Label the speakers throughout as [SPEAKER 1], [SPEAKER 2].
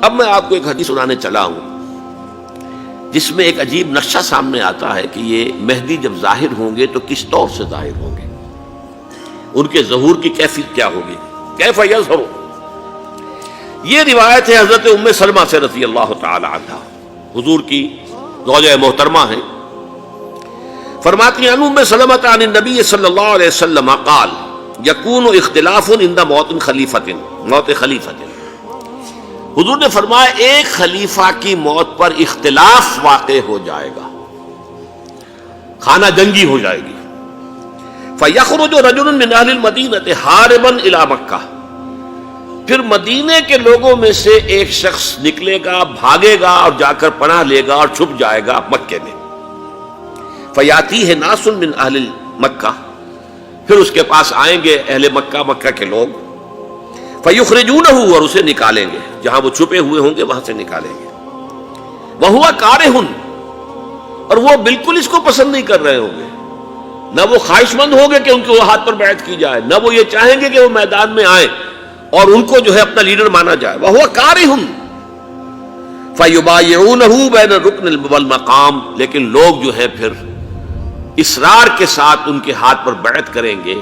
[SPEAKER 1] اب میں آپ کو ایک حدیث سنانے چلا ہوں جس میں ایک عجیب نقشہ سامنے آتا ہے کہ یہ مہدی جب ظاہر ہوں گے تو کس طور سے ظاہر ہوں گے، ان کے ظہور کی کیفیت کیا ہوگی، کیف یظہر۔ یہ روایت ہے حضرت ام سلمہ سے رضی اللہ تعالی عنہا، حضور کی زوجہ محترمہ ہیں، فرماتی ہیں ام سلمہ عن النبی صلی اللہ علیہ وسلم قال یکون اختلاف عند موت خلیفۃ۔ حضور نے فرمایا ایک خلیفہ کی موت پر اختلاف واقع ہو جائے گا، خانہ جنگی ہو جائے گی۔ فَيَخْرُجُ رَجُلٌ مِّنْ أَهْلِ الْمَدِينَةِ حَارِبًا إِلَىٰ مَكَّةَ، پھر مدینے کے لوگوں میں سے ایک شخص نکلے گا، بھاگے گا اور جا کر پناہ لے گا اور چھپ جائے گا مکے میں۔ فَيَأْتِيهِ نَاسٌ مِّنْ أَهْلِ مَكَّةِ، پھر اس کے پاس آئیں گے اہل مکہ، مکہ کے لوگ، فَيُخْرِجُونَهُ، اور اسے نکالیں گے، جہاں وہ چھپے ہوئے ہوں گے وہاں سے نکالیں گے۔ وَهُوَ كَارِهٌ، اور وہ بالکل اس کو پسند نہیں کر رہے ہوں گے، نہ وہ خواہش مند ہوں گے کہ ان کے ہاتھ پر بیعت کی جائے، نہ وہ یہ چاہیں گے کہ وہ میدان میں آئیں اور ان کو جو ہے اپنا لیڈر مانا جائے۔ وَهُوَ كَارِهٌ فَيُبَايِعُونَهُ بَيْنَ الرُّكْنِ وَالْمَقَامِ، لیکن لوگ جو ہے پھر اصرار کے ساتھ ان کے ہاتھ پر بیعت کریں گے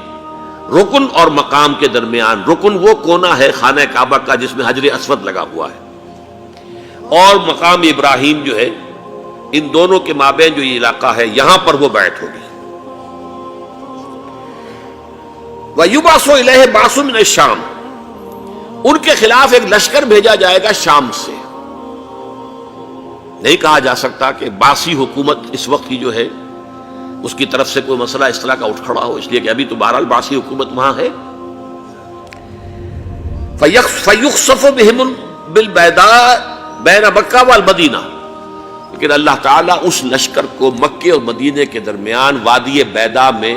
[SPEAKER 1] رکن اور مقام کے درمیان۔ رکن وہ کونا ہے خانہ کعبہ کا جس میں حجر اسود لگا ہوا ہے، اور مقام ابراہیم جو ہے، ان دونوں کے مابین جو یہ علاقہ ہے یہاں پر وہ بیعت ہوگی۔ وَيُبْعَثُ إِلَيْهِ بَعْثٌ مِّنَ الشَّامِ، ان کے خلاف ایک لشکر بھیجا جائے گا شام سے۔ نہیں کہا جا سکتا کہ باسی حکومت اس وقت کی جو ہے اس کی طرف سے کوئی مسئلہ اس طرح کا اٹھ کھڑا ہو، اس لیے کہ ابھی تو بہرحال باسی حکومت وہاں ہے۔ فَيُخْسَفُ بِهِمُ بِالْبَيْضَاءِ بَيْنَ مَكَّةَ وَالْمَدِينَةِ، لیکن اللہ تعالیٰ اس لشکر کو مکے اور مدینے کے درمیان وادی بیضاء میں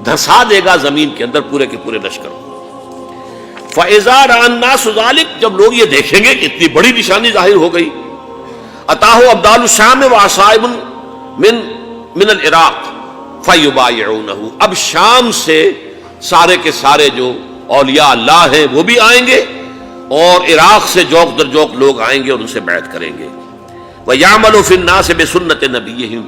[SPEAKER 1] دھسا دے گا، زمین کے اندر پورے کے پورے لشکر کو۔ فَإِذَا رَأَى النَّاسُ ذَلِكَ، جب لوگ یہ دیکھیں گے کہ اتنی بڑی نشانی ظاہر ہو گئی، أَتَاهُ أَبْدَالُ الشَّامِ وَعَصَائِبٌ من العراق فَيُبَايِعُونَهُ، اب شام سے سارے کے سارے جو اولیاء اللہ ہیں وہ بھی آئیں گے، اور عراق سے جوق در جوق لوگ آئیں گے اور ان سے بیعت کریں گے۔ وَيَعْمَلُ فِي النَّاسِ بِسُنَّةِ نَبِيِّهِمْ،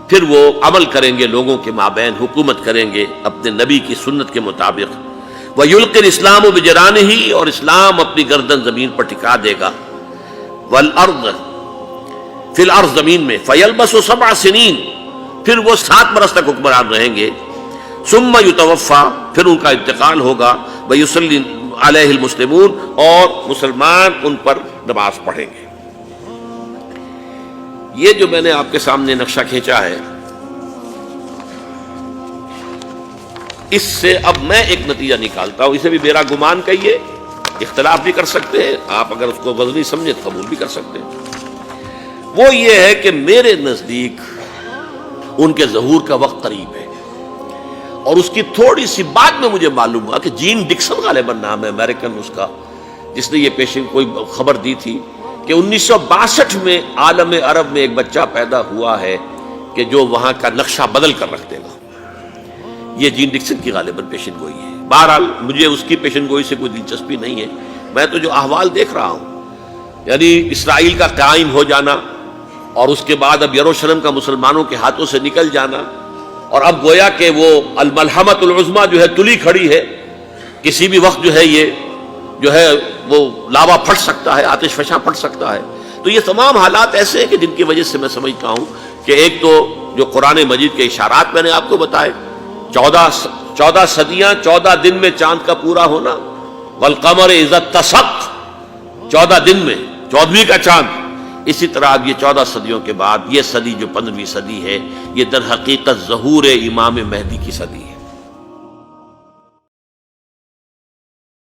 [SPEAKER 1] پھر وہ عمل کریں گے لوگوں کے مابین، حکومت کریں گے اپنے نبی کی سنت کے مطابق۔ وَيُلْقِي الْإِسْلَامُ بِجَرَانِهِ، اور اسلام اپنی گردن زمین پر ٹکا دے گا۔ وَالْأَرْضَ فِي الْأَرْضِ، زمین میں۔ فَيَلْبَسُ 7 سنین، پھر وہ 7 برس تک حکمران رہیں گے۔ ثم یتوفا، پھر ان کا انتقال ہوگا۔ ویصلی علیہ المسلمون، اور مسلمان ان پر نماز پڑھیں گے۔ یہ جو میں نے آپ کے سامنے نقشہ کھینچا ہے، اس سے اب میں ایک نتیجہ نکالتا ہوں، اسے بھی میرا گمان کہیے، اختلاف بھی کر سکتے ہیں آپ، اگر اس کو وزنی سمجھے تو قبول بھی کر سکتے ہیں۔ وہ یہ ہے کہ میرے نزدیک ان کے ظہور کا وقت قریب ہے، اور اس کی تھوڑی سی بعد میں مجھے معلوم ہوا کہ جین ڈکسن غالباً نام ہے امریکن اس کا، جس نے یہ پیشن کوئی خبر دی تھی کہ 1962 میں عالم عرب میں ایک بچہ پیدا ہوا ہے کہ جو وہاں کا نقشہ بدل کر رکھ دے گا۔ یہ جین ڈکسن کی غالباً پیشن گوئی ہے۔ بہرحال مجھے اس کی پیشن گوئی سے کوئی دلچسپی نہیں ہے، میں تو جو احوال دیکھ رہا ہوں، یعنی اسرائیل کا قائم ہو جانا، اور اس کے بعد اب یروشلم کا مسلمانوں کے ہاتھوں سے نکل جانا، اور اب گویا کہ وہ الملحمۃ العظمیٰ جو ہے تلی کھڑی ہے، کسی بھی وقت جو ہے یہ جو ہے وہ لاوا پھٹ سکتا ہے، آتش فشاں پھٹ سکتا ہے۔ تو یہ تمام حالات ایسے ہیں کہ جن کی وجہ سے میں سمجھتا ہوں کہ ایک تو جو قرآن مجید کے اشارات میں نے آپ کو بتائے، 14 صدیاں، 14 دن میں چاند کا پورا ہونا، والقمر اذا اتسق، 14 دن میں 14ویں کا چاند۔ اسی طرح اب یہ 14 صدیوں کے بعد یہ صدی جو 15ویں صدی ہے، یہ در حقیقت ظہور امام مہدی کی صدی ہے۔